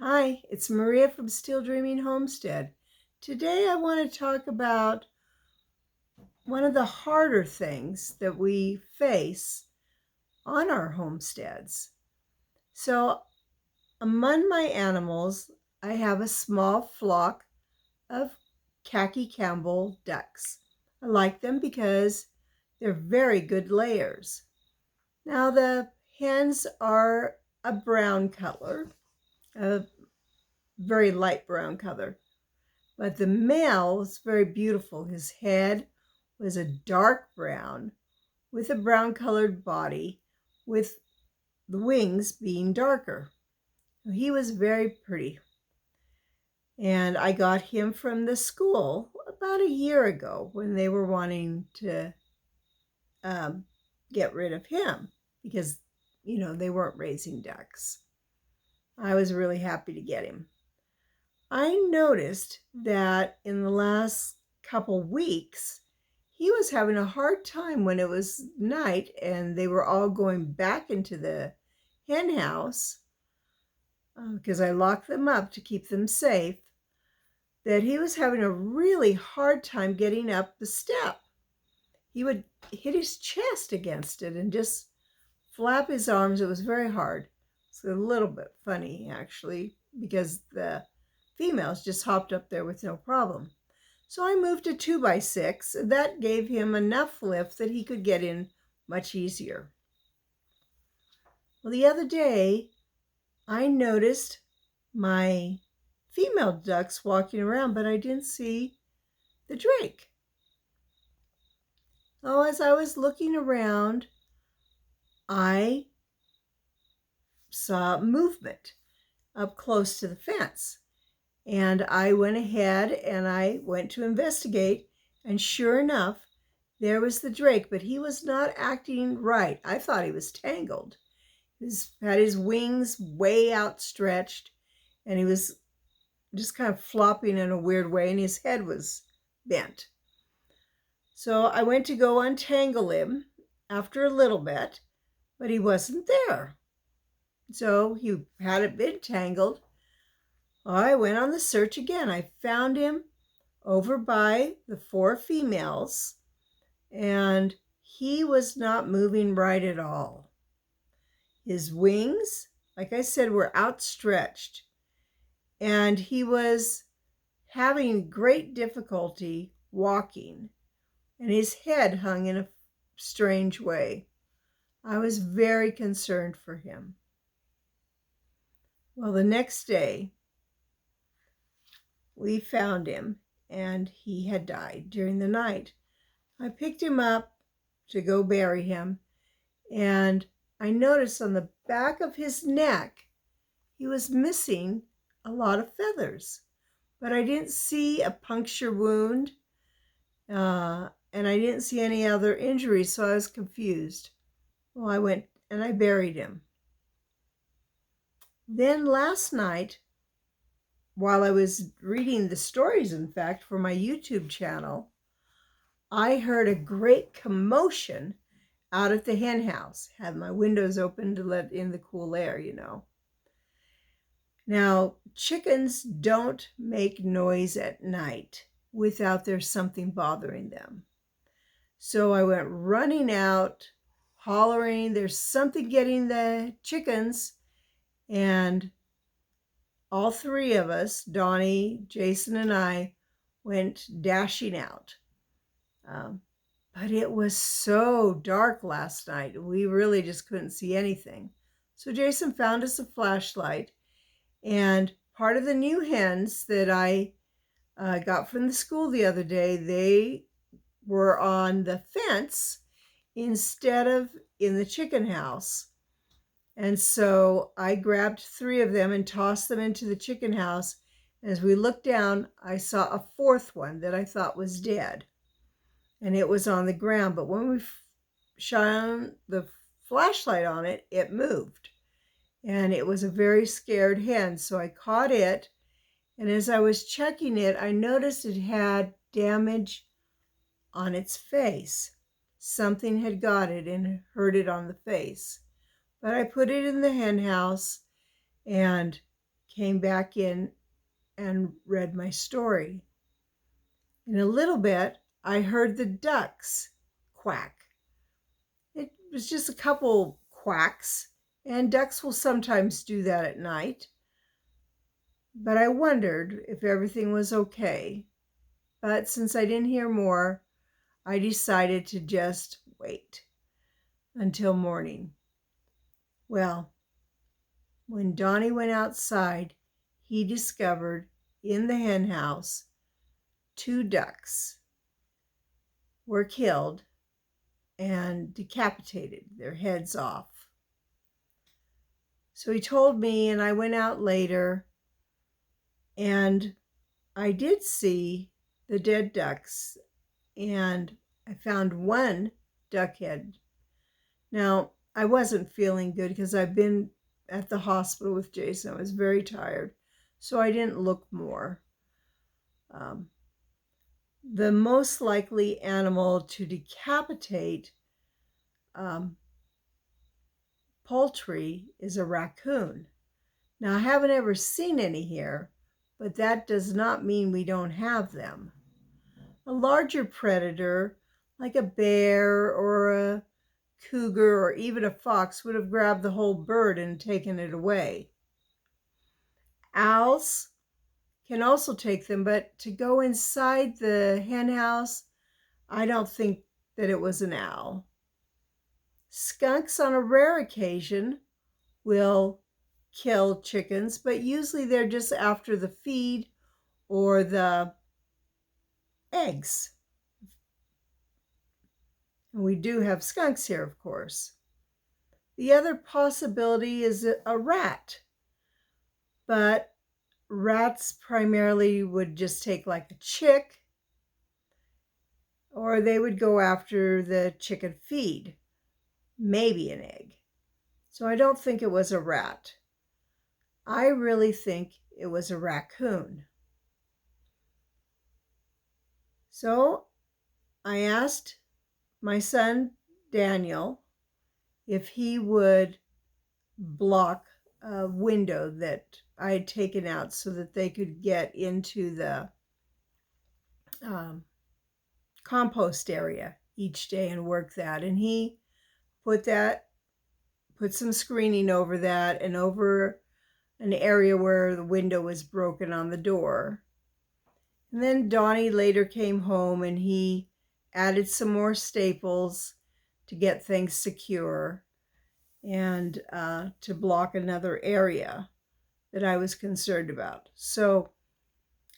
Hi, it's Maria from Still Dreaming Homestead. Today I want to talk about one of the harder things that we face on our homesteads. So, among my animals, I have a small flock of khaki Campbell ducks. I like them because they're very good layers. Now, the hens are a brown color, a very light brown color. But the male was very beautiful. His head was a dark brown with a brown colored body, with the wings being darker. He was very pretty. And I got him from the school about a year ago when they were wanting to um, get rid of him because, they weren't raising ducks. I was really happy to get him. I noticed that in the last couple weeks, he was having a hard time when it was night and they were all going back into the hen house because I locked them up to keep them safe, that he was having a really hard time getting up the step. He would hit his chest against it and just flap his arms. It was very hard. It's a little bit funny, actually, because the females just hopped up there with no problem. So I moved a 2x6. That gave him enough lift that he could get in much easier. Well, the other day, I noticed my female ducks walking around, but I didn't see the drake. So as I was looking around, I saw movement up close to the fence. And I went ahead and I went to investigate, and sure enough, there was the drake, but he was not acting right. I thought he was tangled. He had his wings way outstretched, and he was just kind of flopping in a weird way, and his head was bent. So I went to go untangle him after a little bit, but he wasn't there. So he hadn't been tangled. I went on the search again. I found him over by the 4 females, and he was not moving right at all. His wings, like I said, were outstretched, and he was having great difficulty walking, and his head hung in a strange way. I was very concerned for him. Well, the next day, we found him, and he had died during the night. I picked him up to go bury him, and I noticed on the back of his neck he was missing a lot of feathers, but I didn't see a puncture wound, and I didn't see any other injuries, so I was confused. Well, I went and I buried him. Then last night, while I was reading the stories, in fact, for my YouTube channel, I heard a great commotion out at the hen house. Had my windows open to let in the cool air. Now, chickens don't make noise at night without there's something bothering them. So I went running out, hollering, there's something getting the chickens. And all 3 of us, Donnie, Jason, and I, went dashing out. But it was so dark last night, we really just couldn't see anything. So Jason found us a flashlight, and part of the new hens that I got from the school the other day, they were on the fence instead of in the chicken house. And so I grabbed 3 of them and tossed them into the chicken house. As we looked down, I saw a 4th one that I thought was dead, and it was on the ground. But when we shone the flashlight on it, it moved, and it was a very scared hen. So I caught it, and as I was checking it, I noticed it had damage on its face. Something had got it and hurt it on the face. But I put it in the hen house and came back in and read my story. In a little bit, I heard the ducks quack. It was just a couple quacks, and ducks will sometimes do that at night. But I wondered if everything was okay. But since I didn't hear more, I decided to just wait until morning. Well, when Donnie went outside, he discovered in the hen house 2 ducks were killed and decapitated, their heads off. So he told me, and I went out later, and I did see the dead ducks, and I found 1 duck head. Now, I wasn't feeling good because I've been at the hospital with Jason. I was very tired, so I didn't look more. The most likely animal to decapitate poultry is a raccoon. Now, I haven't ever seen any here, but that does not mean we don't have them. A larger predator, like a bear or a cougar or even a fox, would have grabbed the whole bird and taken it away. Owls can also take them, but to go inside the hen house, I don't think that it was an owl. Skunks on a rare occasion will kill chickens, but usually they're just after the feed or the eggs. And we do have skunks here, of course. The other possibility is a rat, but rats primarily would just take like a chick, or they would go after the chicken feed, maybe an egg. So I don't think it was a rat. I really think it was a raccoon. So I asked my son Daniel if he would block a window that I had taken out so that they could get into the compost area each day and work that. And he put some screening over that and over an area where the window was broken on the door. And then Donnie later came home and he added some more staples to get things secure and to block another area that I was concerned about. So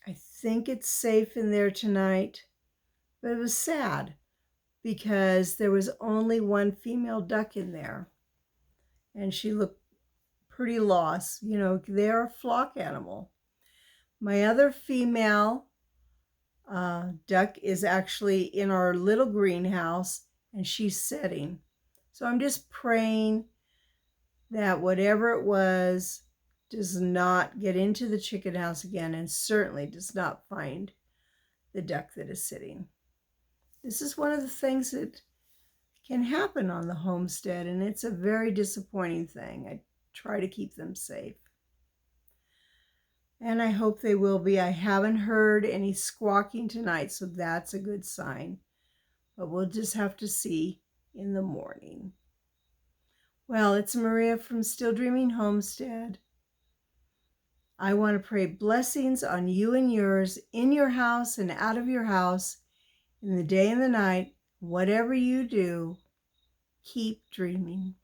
I think it's safe in there tonight, but it was sad because there was only 1 female duck in there and she looked pretty lost. You know, they're a flock animal. My other female duck is actually in our little greenhouse and she's setting. So I'm just praying that whatever it was does not get into the chicken house again and certainly does not find the duck that is sitting. This is one of the things that can happen on the homestead, and it's a very disappointing thing. I try to keep them safe. And I hope they will be. I haven't heard any squawking tonight, so that's a good sign. But we'll just have to see in the morning. Well, it's Maria from Still Dreaming Homestead. I want to pray blessings on you and yours, in your house and out of your house, in the day and the night. Whatever you do, keep dreaming.